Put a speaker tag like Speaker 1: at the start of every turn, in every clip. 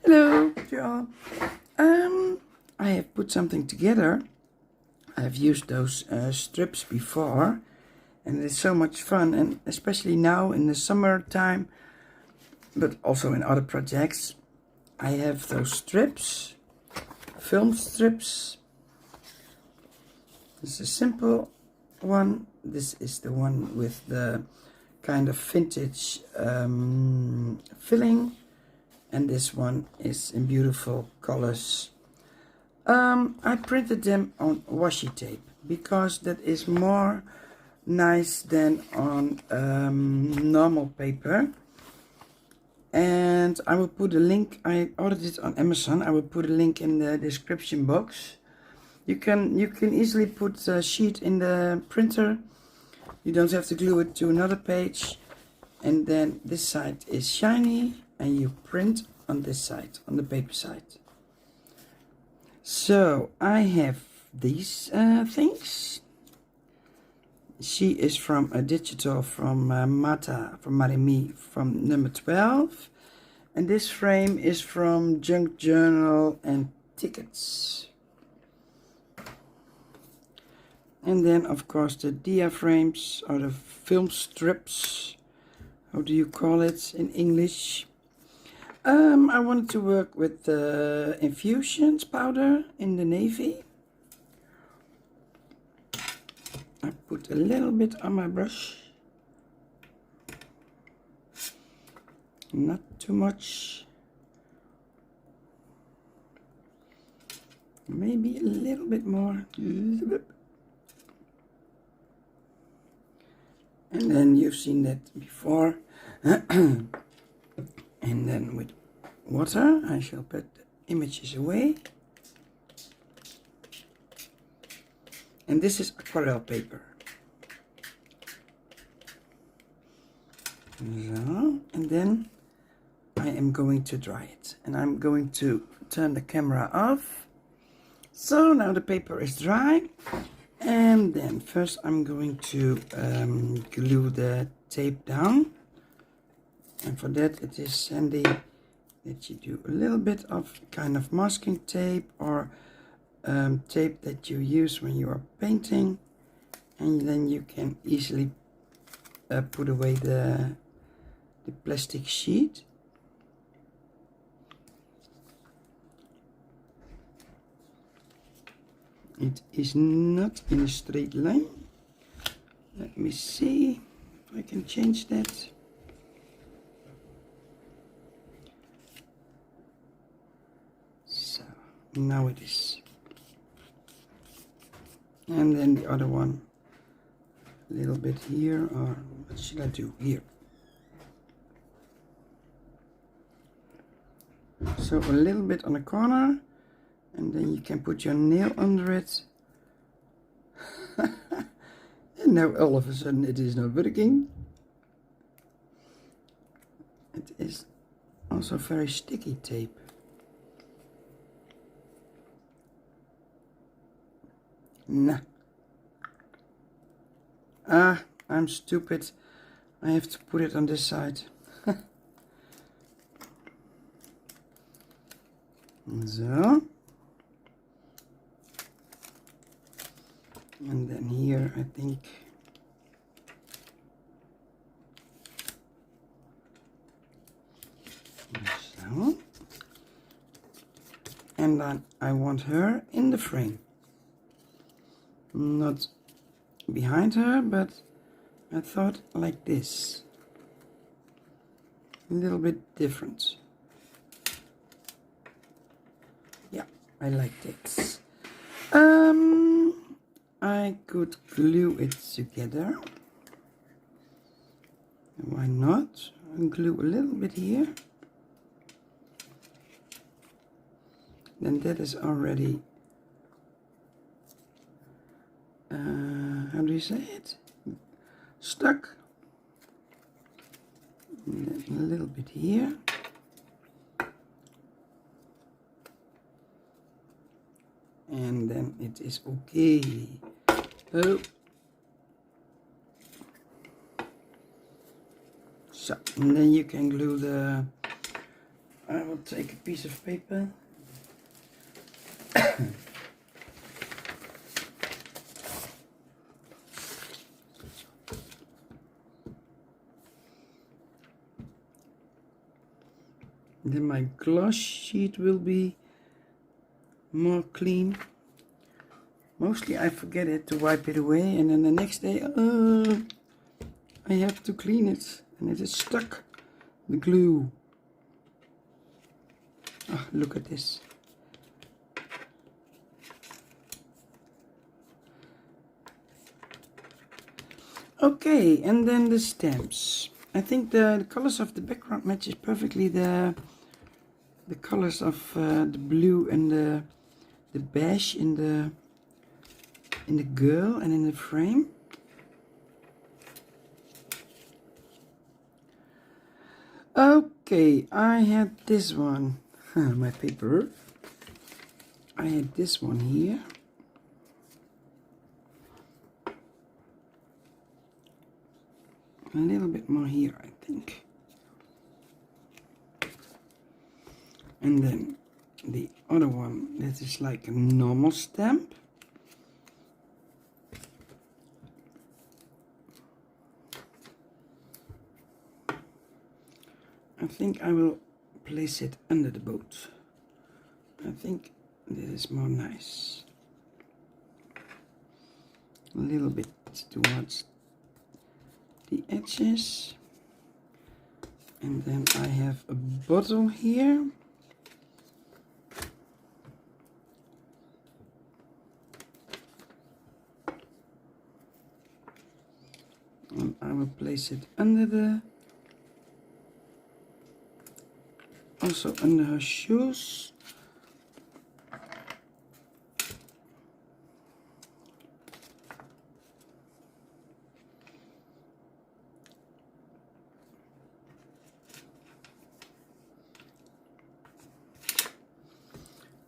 Speaker 1: Hello to you all. I have put something together. I have used those strips before, and it's so much fun, and especially now in the summertime, but also in other projects. I have those strips, film strips. This is a simple one. This is the one with the kind of vintage filling. And this one is in beautiful colors. I printed them on washi tape because that is more nice than on normal paper. And I will put a link. I ordered it on Amazon. I will put a link in the description box. You can easily put a sheet in the printer. You don't have to glue it to another page. And then this side is shiny. And you print on this side, on the paper side. So I have these things. She is from a digital from Maremis, from number 12. And this frame is from Junk Journal and Tickets. And then of course the diaphragms or the film strips. How do you call it in English? I wanted to work with the infusions powder in the Navy. I put a little bit on my brush. Not too much. Maybe a little bit more. And then you've seen that before. And then with water, I shall put the images away. And this is aquarelle paper. So, and then I am going to dry it. And I'm going to turn the camera off. So now the paper is dry. And then first I'm going to glue the tape down. And for that it is handy that you do a little bit of kind of masking tape or tape that you use when you are painting, and then you can easily put away the plastic sheet. It is not in a straight line. Let me see if I can change that. Now it is. And then the other one, a little bit here, or what should I do here? So a little bit on the corner, and then you can put your nail under it. And now all of a sudden it is not working. It is also very sticky tape. Nah. I'm stupid. I have to put it on this side. So. And then here, I think. So. And then I want her in the frame. Not behind her, but I thought like this. A little bit different. Yeah, I like this. I could glue it together. Why not? I'll glue a little bit here. Then that is already how do you say it? Stuck. And then a little bit here. And then it is okay. Oh. So, and then you can glue the I will take a piece of paper. Then my gloss sheet will be more clean. Mostly I forget it to wipe it away, and then the next day I have to clean it and it is stuck, the glue. Oh, look at this. Okay, and then the stamps. I think the colors of the background matches perfectly the colors of the blue and the beige in the girl and in the frame. Okay, I had this one. My paper. I had this one here. A little bit more here, I think. And then the other one, that is like a normal stamp. I think I will place it under the boat. I think this is more nice. A little bit towards the edges. And then I have a bottle here. And I will place it under the, also under her shoes.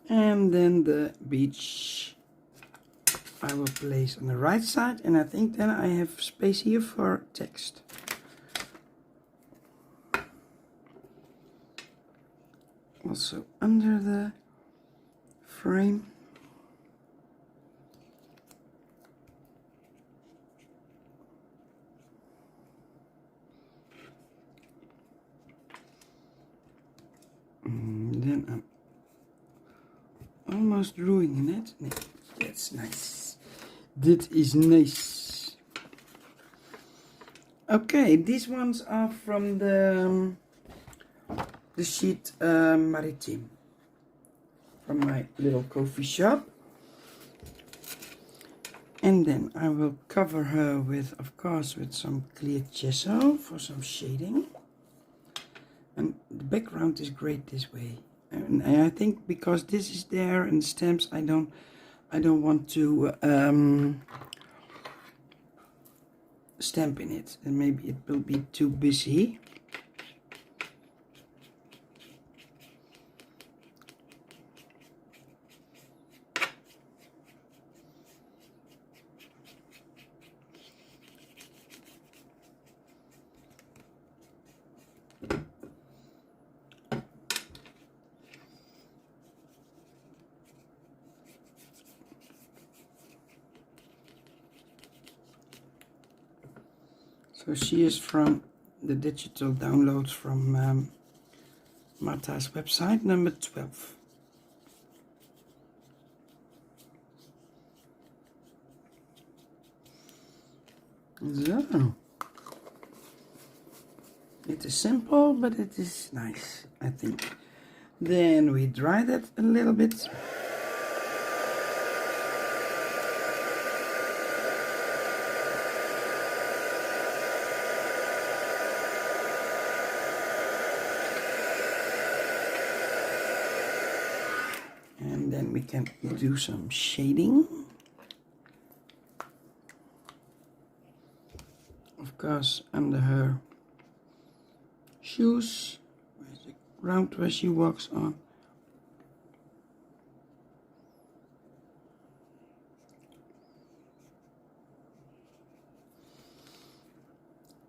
Speaker 1: And then the beach I will place on the right side, and I think then I have space here for text. Also under the frame. And then I'm almost ruining it. Nee, that's nice. That is nice. Okay, these ones are from the sheet Maritime from my little coffee shop. And then I will cover her with, of course, with some clear gesso for some shading. And the background is great this way. And I think because this is there and stamps, I don't want to stamp in it, and maybe it will be too busy. So she is from the digital downloads from Martha's website, number 12. So, it is simple, but it is nice, I think. Then we dry that a little bit. And then we can do some shading. Of course, under her shoes, where's the ground where she walks on.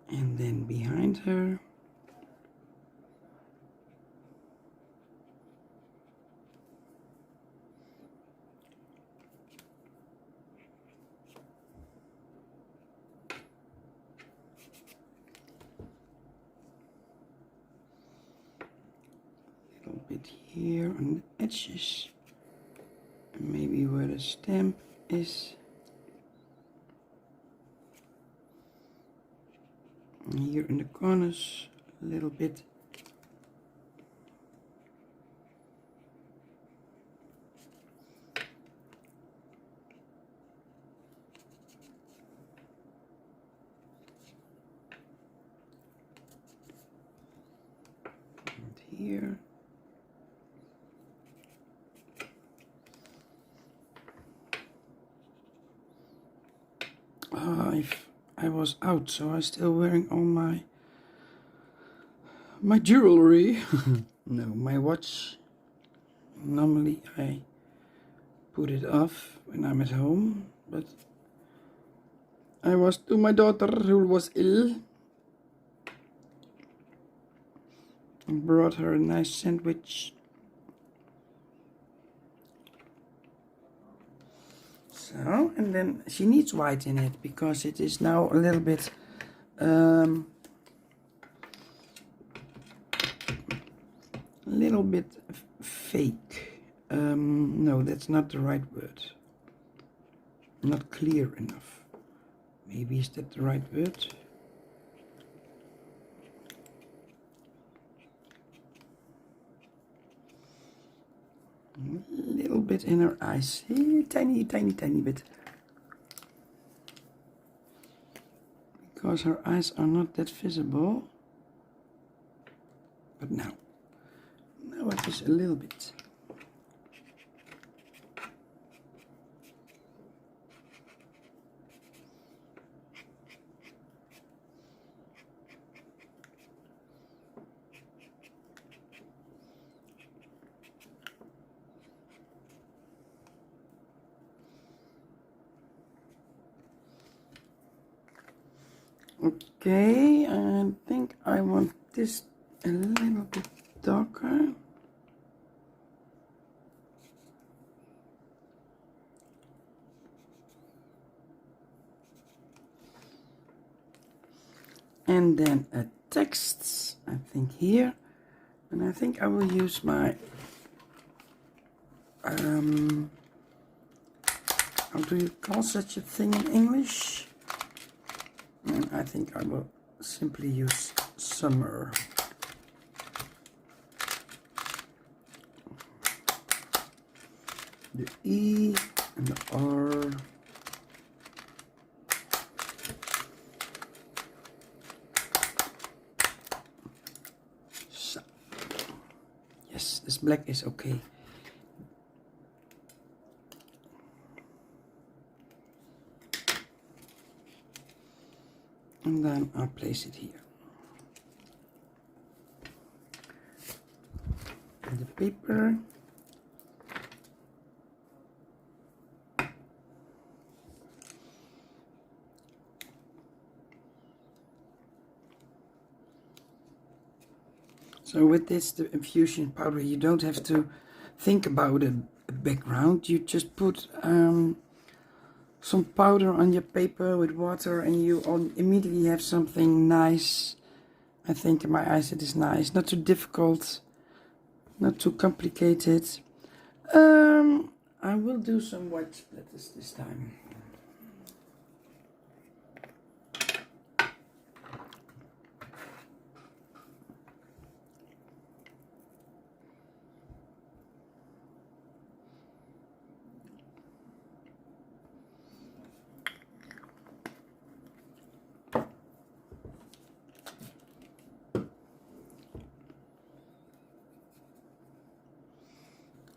Speaker 1: And then behind her. right here on the edges, and maybe where the stamp is. And here in the corners a little bit. And here. I was out, so I'm still wearing all my jewelry. No, my watch. Normally I put it off when I'm at home, but I was to my daughter who was ill and brought her a nice sandwich. So, and then she needs white in it because it is now a little bit fake. No, that's not the right word. Not clear enough. Maybe is that the right word? A little bit in her eyes. Tiny bit. Because her eyes are not that visible. But now it is a little bit. Okay, I think I want this a little bit darker. And then a text, I think here. And I think I will use my, how do you call such a thing in English? And I think I will simply use summer. The E and the R. So, yes, this black is okay. And then I'll place it here. And the paper. So with this, the infusion powder, you don't have to think about a background. You just put some powder on your paper with water and you immediately have something nice. I think in my eyes it is nice, not too difficult, not too complicated. I will do some white splatters this time.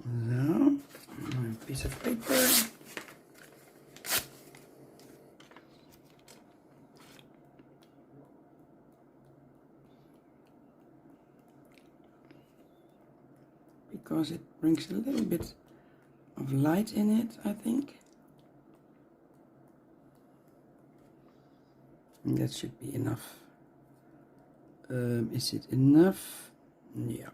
Speaker 1: Now, a piece of paper. Because it brings a little bit of light in it, I think. And that should be enough. Is it enough? Yeah.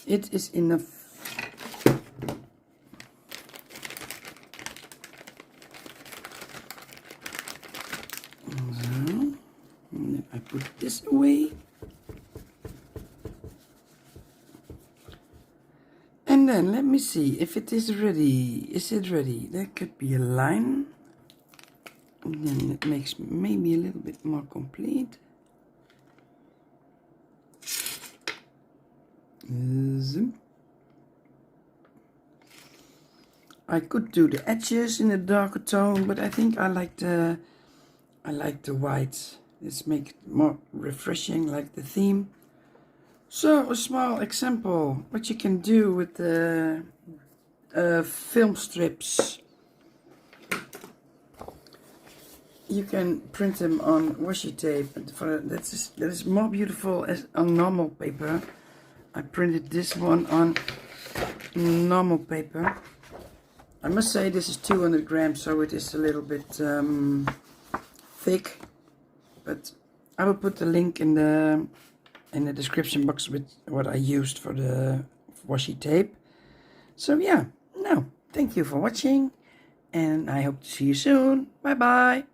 Speaker 1: It is enough. So, and then I put this away. And then let me see if it is ready. Is it ready? There could be a line. And then it makes maybe a little bit more complete. Zoom. I could do the edges in a darker tone, but I think I like the white. This makes it more refreshing, like the theme. So a small example what you can do with the film strips. You can print them on washi tape, and that is more beautiful as on normal paper. I printed this one on normal paper. I must say this is 200 grams, so it is a little bit thick, but I will put the link in the description box with what I used for the washi tape. So yeah, now thank you for watching, and I hope to see you soon. Bye bye.